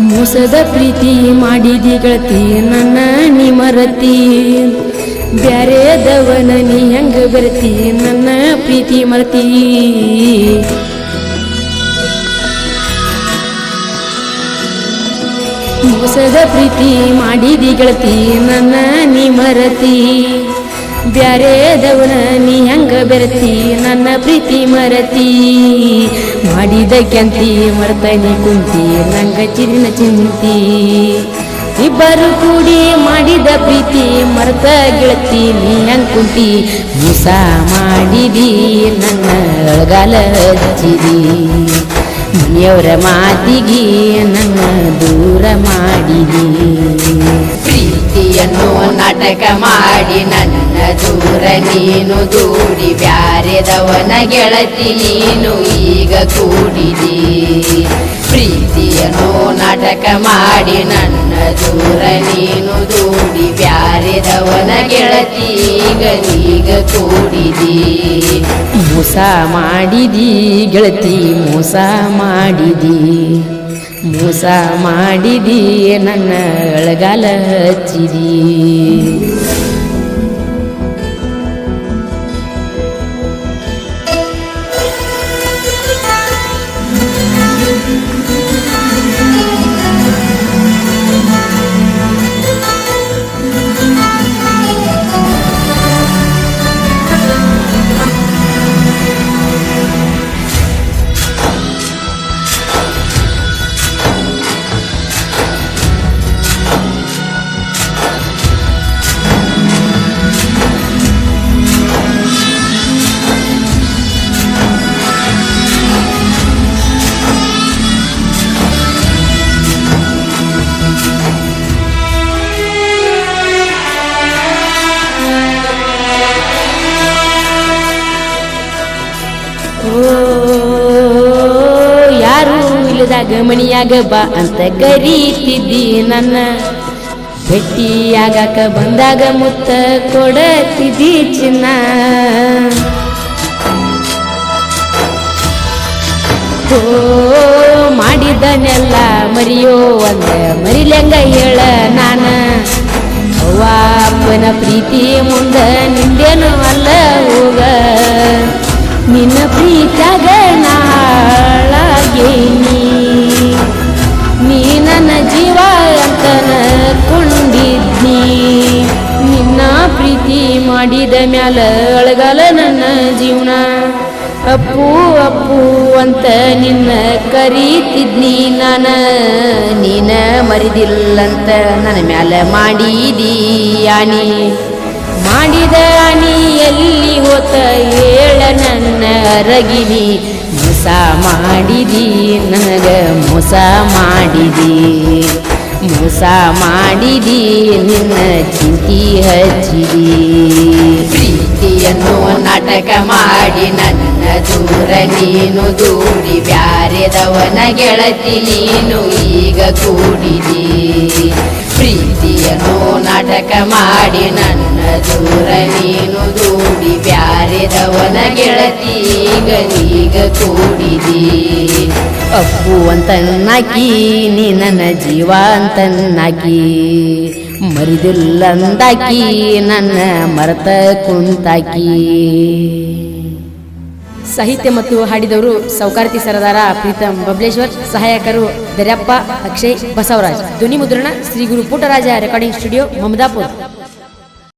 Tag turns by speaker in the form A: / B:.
A: ಮೋಸದ ಪ್ರೀತಿ ಮಾಡಿದಿ ಗೆಳತಿ ನನ್ನ ನೀ ಮರತಿ ಬ್ಯಾರೆದವನ ನೀ ಹೆಂಗ ಬೆರತಿ ನನ್ನ ಪ್ರೀತಿ ಮರತಿ ಮೋಸದ ಪ್ರೀತಿ ಮಾಡಿದಿ ಗೆಳತಿ ನನ್ನ ನೀ ಮರತಿ ಬ್ಯಾರೆದವನ ನೀ ಹೆಂಗ ಬೆರತಿ ನನ್ನ ಪ್ರೀತಿ ಮರತಿ ಮಾಡಿದ ಕೆಂತಿ ಮರ್ತ ನೀ ಕುಂತಿ ನಂಗ ಚಿರಿನ ಚಿಂತಿ ಇಬ್ಬರು ಕೂಡಿ ಮಾಡಿದ ಪ್ರೀತಿ ಮರ್ತ ಗೆಳತಿ ನೀ ಹೆಂಗ ಕುಂತಿ ಮೋಸ ಮಾಡಿದಿ ನನ್ನ ಅಳಗಾಲ ಹಚ್ಚಿದಿ ಮನೆಯವರ ಮಾತಿಗೆ ನನ್ನ ದೂರ ಮಾಡಿದಿ
B: ಪ್ರೀತಿಯನ್ನು ನಾಟಕ ಮಾಡಿ ನನ್ನ ದೂರ ನೀನು ದೂಡಿ ಬ್ಯಾರೆದವನ ಗೆಳತಿ ನೀನು ಈಗ ಕೂಡಿದಿ ಪ್ರೀತಿಯನ್ನು ನಾಟಕ ಮಾಡಿ ನನ್ನ ದೂರ ನೀನು ದೂಡಿ ಬ್ಯಾರೆದವನ ಗೆಳತಿ ಈಗ ಕೂಡಿದಿ
A: ಮೋಸ ಮಾಡಿದಿ ಗೆಳತಿ ಮೋಸ ಮಾಡಿದಿ ಮೋಸ ಮಾಡಿದಿ ನನ್ನ ಅಳಗಾಲ ಹಚ್ಚಿದಿ ಯಾರು ಇಲ್ಲದಾಗ ಮಣಿಯಾಗ ಬಾ ಅಂತ ಕರೀತಿದ್ದಿ ನನ್ನ ಭೇಟಿಯಾಗಕ ಬಂದಾಗ ಮುತ್ತ ಕೊಡತಿದ್ದಿ ಚಿನ್ನ ಓ ಮಾಡಿದನೆಲ್ಲ ಮರಿಯೋ ಒಂದ ಮರಿಲೆಂಗ ಹೇಳ ನಾನ ಅವ್ವ ಅಪ್ಪನ ಪ್ರೀತಿ ಮುಂದ ನಿಂದೇನು ಅಲ್ಲ ಹೋಗ ನಿನ್ನ ಪ್ರೀತ್ಯಾಗ ನಾಳಾಗೇನಿ ನೀ ನನ್ನ ಜೀವ ಅಂತನ ಕೊಂಡಿದ್ನಿ ನಿನ್ನ ಪ್ರೀತಿ ಮಾಡಿದ ಮ್ಯಾಲ ಅಳಗಾಲ ನನ್ನ ಜೀವನ ಅಪ್ಪು ಅಪ್ಪು ಅಂತ ನಿನ್ನ ಕರೀತಿದ್ನಿ ನಾನ ನೀನ ಮರಿದಿಲ್ಲಂತ ನನ್ನ ಮ್ಯಾಲ ಮಾಡಿದಿ ಆನಿ ಮಾಡಿದ ಆನಿ ಎಲ್ಲಿ ಹೋತ ಹೇಳ ನನ್ನ ಅರಗಿನಿ ಮೋಸ ಮಾಡಿದಿ ನನಗ ಮೋಸ ಮಾಡಿದಿ ಮೋಸ ಮಾಡಿದಿ ನಿನ್ನ ಚಿಂತಿ ಹಚ್ಚಿದಿ
B: ಪ್ರೀತಿಯನ್ನು ನಾಟಕ ಮಾಡಿ ನನ್ನ ದೂರ ನೀನು ದೂಡಿ ಬ್ಯಾರೆದವನ ಗೆಳತಿ ನೀನು ಈಗ ಕೂಡಿದಿ ಪ್ರೀತಿಯನ್ನು ನಾಟಕ ಮಾಡಿ ನನ್ನ ದೂರ ನೀನು ದೂಡಿ ಬ್ಯಾರೆದವನ ಗೆಳತಿ ಈಗ ಕೂಡಿದಿ
A: ಅಪ್ಪು ಅಂತನ್ನಾಕಿ ನೀ ನನ್ನ ಜೀವ ಅಂತನ್ನಾಕಿ ಮರಿದಿಲ್ಲಂದಾಕಿ ನನ್ನ ಮರೆತ ಕುಂತಾಕಿ ಸಾಹಿತ್ಯ ಮತ್ತು ಹಾಡಿದವರು ಸೌಕಾರ್ತಿ ಸರದಾರ ಪ್ರೀತಮ್ ಬಬ್ಲೇಶ್ವರ್ ಸಹಾಯಕರು ದರ್ಯಪ್ಪ ಅಕ್ಷಯ್ ಬಸವರಾಜ್ ಧ್ವನಿ ಮುದ್ರಣ ಶ್ರೀ ಗುರು ಪುಟ್ಟರಾಜ ರೆಕಾರ್ಡಿಂಗ್ ಸ್ಟುಡಿಯೋ ಮಮದಾಪುರ್